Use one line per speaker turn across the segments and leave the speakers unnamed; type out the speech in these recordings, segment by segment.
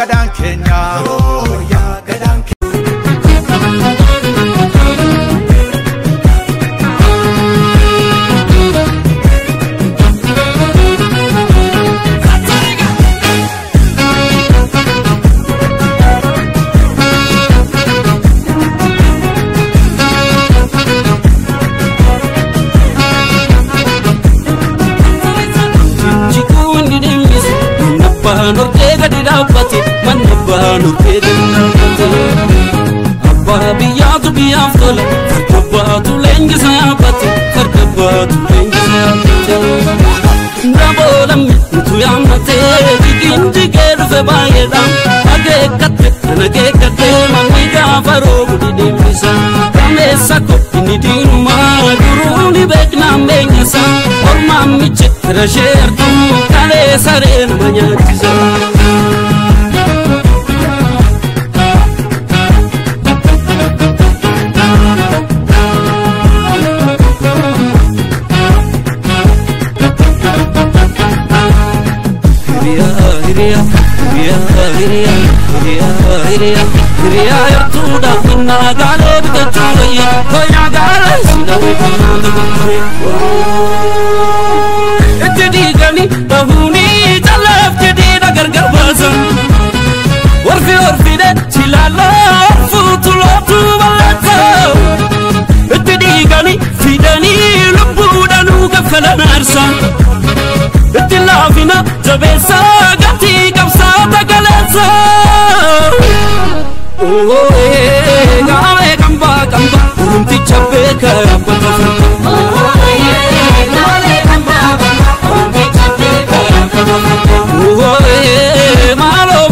gadaan keenya yaa gadaan
Nortega di dabbati, manna nortega di dabbati. Abba biyatu biyaftola, farkabatu lengi sabati, farkabatu lengi sabati. Nabolam tu yamate, diginti geru fe bayedam. Age katte, mami gafaro budi dimisa. Kame sako ini dinuma, guru ni bekna menyasa. Orma miche rashertu, kale saren manyatisa. Hiria yartuda inna gale bidachuriya koya gale sinawe kumanda kumre etdi gani bahuni talaf tedi nagar garbasan warfi de chilala futulotu balaka etdi gani fidani lubudanu gafalana arsan etilafina jabesa gati kapsa tagalasa gawe kamba urumti chabe karamba gawe kamba urumti chabe karamba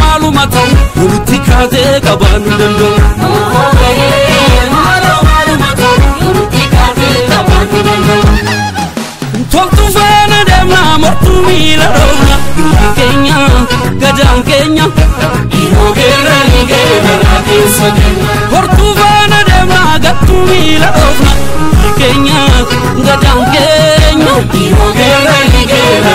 malu mata urumti kaze kabanu dando malu mata urumti kaze kabanu dando toltu fana demna mortu mila rona Kenya gadang Kenya irogera nigera Portuvana demna gattu mila rona Kenya gadang Kenya irogera nigera